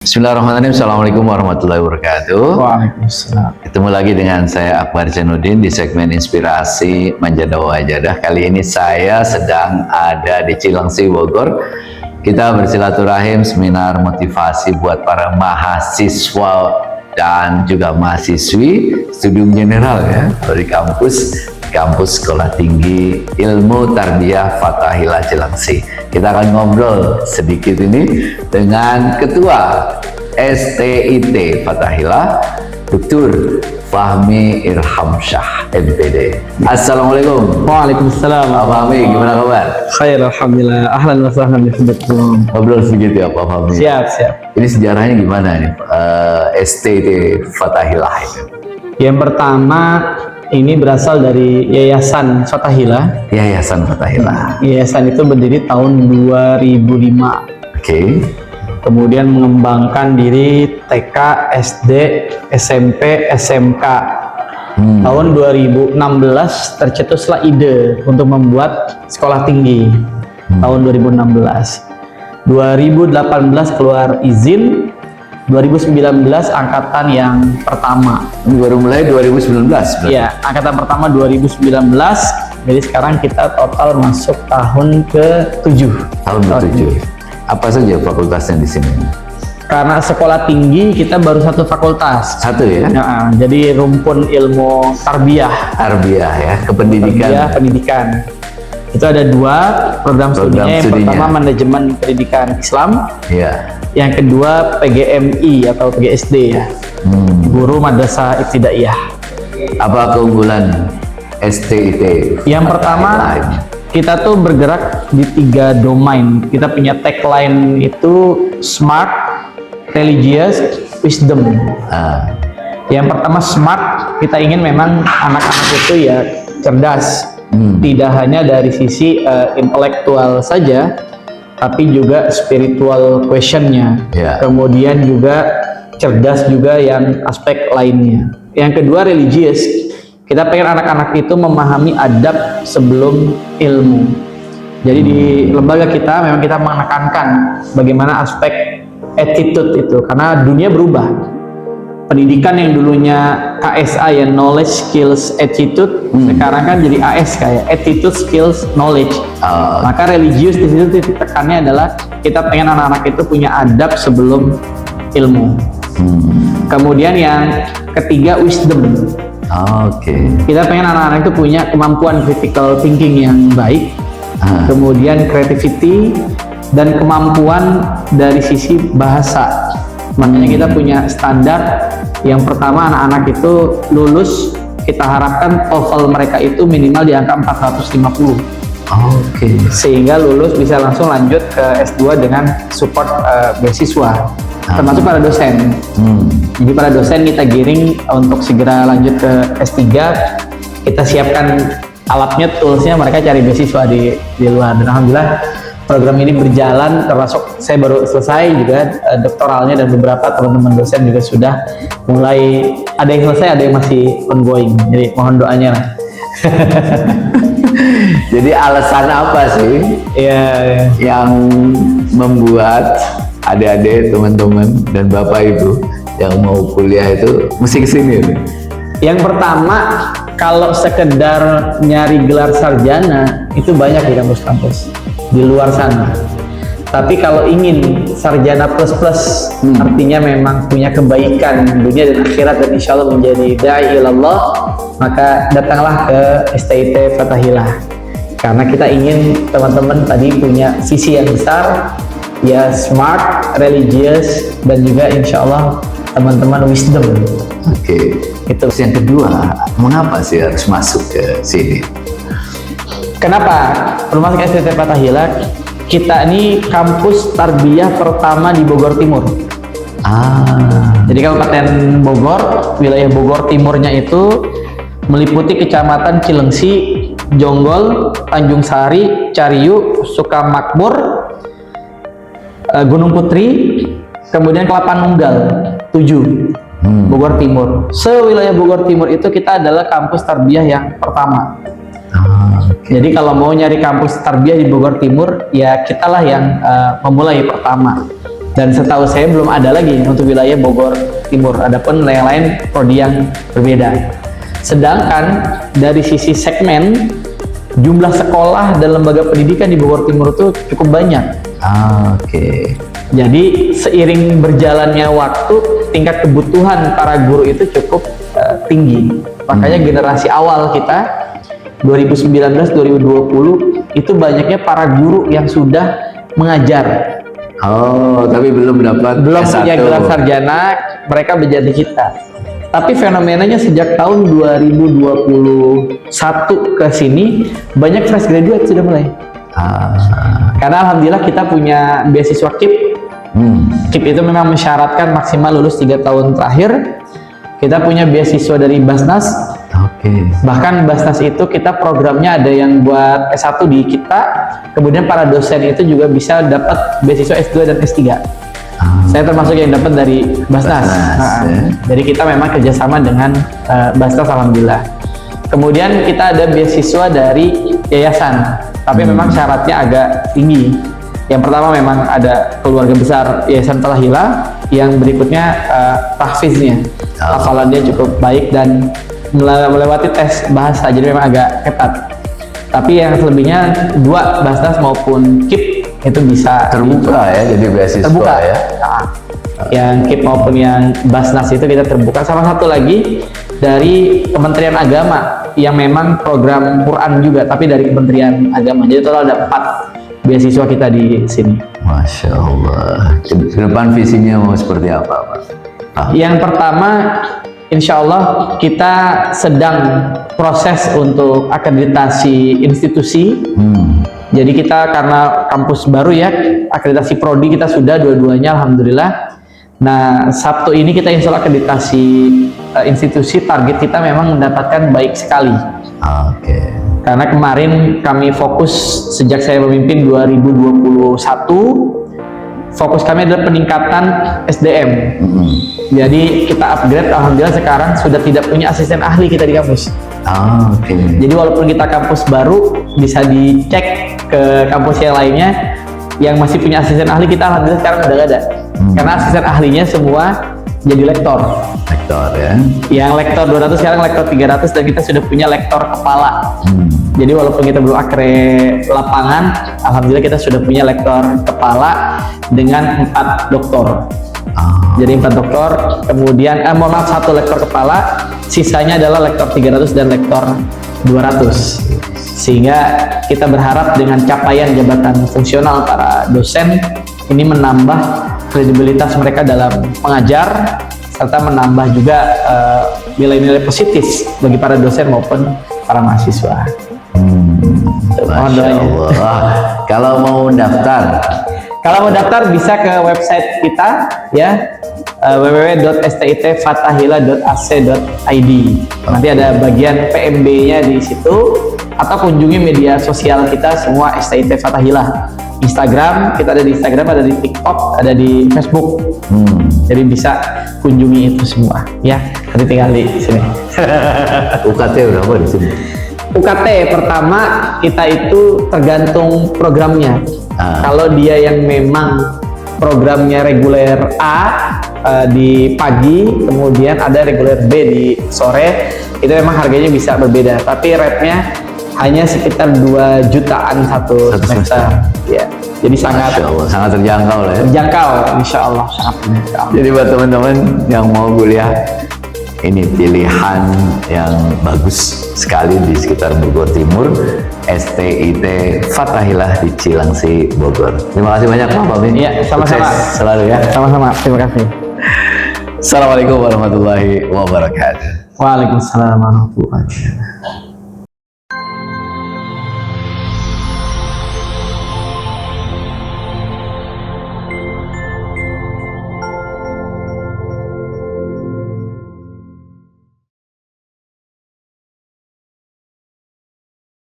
Bismillahirrahmanirrahim. Assalamualaikum warahmatullahi wabarakatuh. Waalaikumsalam. Ketemu lagi dengan saya Akbar Zainuddin di segmen Inspirasi Manjada Wajadah. Kali ini saya sedang ada di Cilengsi, Bogor. Kita bersilaturahim seminar motivasi buat para mahasiswa dan juga mahasiswi studium general ya dari kampus Sekolah Tinggi Ilmu Tarbiyah Fathahillah Cilengsi. Kita akan ngobrol sedikit ini dengan Ketua STIT Fathahillah, Dr. Fahmi Irhamsyah, MPD. Assalamualaikum. Waalaikumsalam. Pak Fahmi, gimana kabar? Khair, alhamdulillah. Ahlan wa sahlan bihamdikum. Ngobrol sedikit ya Pak Fahmi. Siap. Ini sejarahnya gimana nih STIT Fathahillah ini? Yang pertama, ini berasal dari Yayasan Fathahillah. Yayasan Fathahillah. Yayasan itu berdiri tahun 2005. Oke. Kemudian mengembangkan diri TK, SD, SMP, SMK. Tahun 2016 tercetuslah ide untuk membuat sekolah tinggi. Tahun 2016. 2018 keluar izin. 2019 angkatan yang pertama. Ini baru mulai 2019 berarti? Iya, angkatan pertama 2019. Jadi sekarang kita total masuk tahun ke-7. Tahun ke-7. Apa saja fakultasnya di sini? Karena sekolah tinggi kita baru satu fakultas. Satu ya? Nah, jadi rumpun ilmu tarbiyah. Tarbiyah ya, kependidikan. Tarbiyah, pendidikan. Itu ada dua program studinya. Yang pertama manajemen pendidikan Islam. Iya. Yang kedua PGMI atau PGSD ya. Guru Madrasah Ibtidaiyah. Apa keunggulan STIT? Yang pertama, kita tuh bergerak di 3 domain. Kita punya tagline itu smart, religious, wisdom. Yang pertama smart, kita ingin memang anak-anak itu ya cerdas. Tidak hanya dari sisi intelektual saja, tapi juga spiritual questionnya. Kemudian juga cerdas juga yang aspek lainnya. Yang kedua religious, kita pengen anak-anak itu memahami adab sebelum ilmu. Jadi di lembaga kita memang kita menekankan bagaimana aspek attitude itu, karena dunia berubah. Pendidikan yang dulunya KSA ya, knowledge, skills, attitude, sekarang kan jadi AS kayak attitude, skills, knowledge. Maka religius di situ titik tekannya adalah kita pengen anak-anak itu punya adab sebelum ilmu. Kemudian yang ketiga wisdom. Kita pengen anak-anak itu punya kemampuan critical thinking yang baik, kemudian creativity dan kemampuan dari sisi bahasa. Makanya kita punya standar. Yang pertama, anak-anak itu lulus, kita harapkan TOEFL mereka itu minimal di angka 450. Sehingga lulus bisa langsung lanjut ke S2 dengan support beasiswa. Termasuk para dosen. Jadi para dosen kita giring untuk segera lanjut ke S3. Kita siapkan alatnya, toolsnya, mereka cari beasiswa di luar. Dan alhamdulillah program ini berjalan, termasuk saya baru selesai juga doktoralnya, dan beberapa teman-teman dosen juga sudah mulai, ada yang selesai, ada yang masih ongoing. Jadi mohon doanya lah. Jadi alasan apa sih yang membuat adik-adik, teman-teman, dan bapak ibu yang mau kuliah itu mesti kesini? Yang pertama, kalau sekedar nyari gelar sarjana itu banyak di kampus-kampus di luar sana. Tapi kalau ingin sarjana plus, artinya memang punya kebaikan dunia dan akhirat, dan insya Allah menjadi da'i ilallah, maka datanglah ke STIT Fathahillah. Karena kita ingin teman-teman tadi punya visi yang besar, ya smart, religious, dan juga insya Allah teman-teman wisdom. Itu. Yang kedua, mengapa sih harus masuk ke sini? Kenapa perlu masuk ke STIT Fathahillah? Kita ini kampus tarbiyah pertama di Bogor Timur. Jadi Kabupaten Bogor, wilayah Bogor Timurnya itu meliputi kecamatan Cilengsi, Jonggol, Tanjung Sari, Cariu, Sukamakmur, Gunung Putri, kemudian Kelapa Nunggal, 7. Bogor Timur. Sewilayah Bogor Timur itu kita adalah kampus tarbiyah yang pertama. Jadi kalau mau nyari kampus tarbiyah di Bogor Timur, ya kitalah yang memulai pertama. Dan setahu saya belum ada lagi untuk wilayah Bogor Timur. Adapun yang lain prodi yang berbeda. Sedangkan dari sisi segmen, jumlah sekolah dan lembaga pendidikan di Bogor Timur itu cukup banyak. Oke. Jadi seiring berjalannya waktu, tingkat kebutuhan para guru itu cukup tinggi. Makanya generasi awal kita 2019-2020 itu banyaknya para guru yang sudah mengajar. Oh, tapi belum dapat Punya gelar sarjana, mereka menjadi kita. Tapi fenomenanya sejak tahun 2021 ke sini banyak fresh graduate sudah mulai. Karena alhamdulillah kita punya beasiswa KIP. KIP itu memang mensyaratkan maksimal lulus 3 tahun terakhir. Kita punya beasiswa dari Basnas. Bahkan Basnas itu kita programnya ada yang buat S1 di kita, kemudian para dosen itu juga bisa dapat beasiswa S2 dan S3. Saya termasuk yang dapat dari Basnas. Jadi kita memang kerjasama dengan Basnas alhamdulillah. Kemudian kita ada beasiswa dari yayasan, tapi memang syaratnya agak tinggi. Yang pertama memang ada keluarga besar Yayasan Fathahillah, yang berikutnya tahfiznya, hafalannya cukup baik dan melewati tes bahasa, jadi memang agak ketat. Tapi yang selebihnya dua, Basnas maupun KIP itu bisa terbuka ya, jadi beasiswa terbuka ya. Yang KIP maupun yang Basnas itu kita terbuka. Sama satu lagi dari Kementerian Agama yang memang program Quran juga, tapi dari Kementerian Agama. Jadi total ada 4 beasiswa kita di sini. Masya Allah. Ke depan visinya mau seperti apa, Pak? Yang pertama, insya Allah kita sedang proses untuk akreditasi institusi. Jadi kita karena kampus baru ya, akreditasi prodi kita sudah dua-duanya alhamdulillah. Nah, Sabtu ini kita insya Allah akreditasi institusi, target kita memang mendapatkan baik sekali. Karena kemarin kami fokus sejak saya memimpin 2021, fokus kami adalah peningkatan SDM. Jadi kita upgrade, alhamdulillah sekarang sudah tidak punya asisten ahli kita di kampus. Jadi walaupun kita kampus baru, bisa dicek ke kampus yang lainnya yang masih punya asisten ahli, kita alhamdulillah sekarang udah gak ada. Karena asisten ahlinya semua jadi lektor. Lektor ya. Yang lektor 200 sekarang lektor 300, dan kita sudah punya lektor kepala. Jadi walaupun kita belum akre lapangan, alhamdulillah kita sudah punya lektor kepala dengan 4 doktor. Jadi 4 doktor, kemudian mohon maaf 1 lektor kepala, sisanya adalah lektor 300 dan lektor 200. Sehingga kita berharap dengan capaian jabatan fungsional para dosen ini menambah kredibilitas mereka dalam mengajar, serta menambah juga nilai-nilai positif bagi para dosen maupun para mahasiswa. Masya Allah. Kalau mau daftar bisa ke website kita ya, www.stitfathahillah.ac.id. Nanti ada bagian PMB-nya di situ, atau kunjungi media sosial kita semua STIT Fathahillah. Instagram, kita ada di Instagram, ada di TikTok, ada di Facebook. Jadi bisa kunjungi itu semua ya. Nanti tinggal di sini. UKT berapa di sini? UKT pertama kita itu tergantung programnya. Kalau dia yang memang programnya reguler A di pagi, kemudian ada reguler B di sore, itu memang harganya bisa berbeda. Tapi rate-nya hanya sekitar 2 jutaan satu semester. Ya, jadi sangat terjangkau lah ya. Terjangkau, insya Allah sangat terjangkau. Jadi buat teman-teman yang mau kuliah, ini pilihan yang bagus sekali di sekitar Bogor Timur, STIT Fathahillah di Cilengsi, Bogor. Terima kasih banyak Pak Fahmi. Iya, sama-sama. Sukses selalu ya. Sama-sama, terima kasih. Assalamualaikum warahmatullahi wabarakatuh. Waalaikumsalam warahmatullahi wabarakatuh.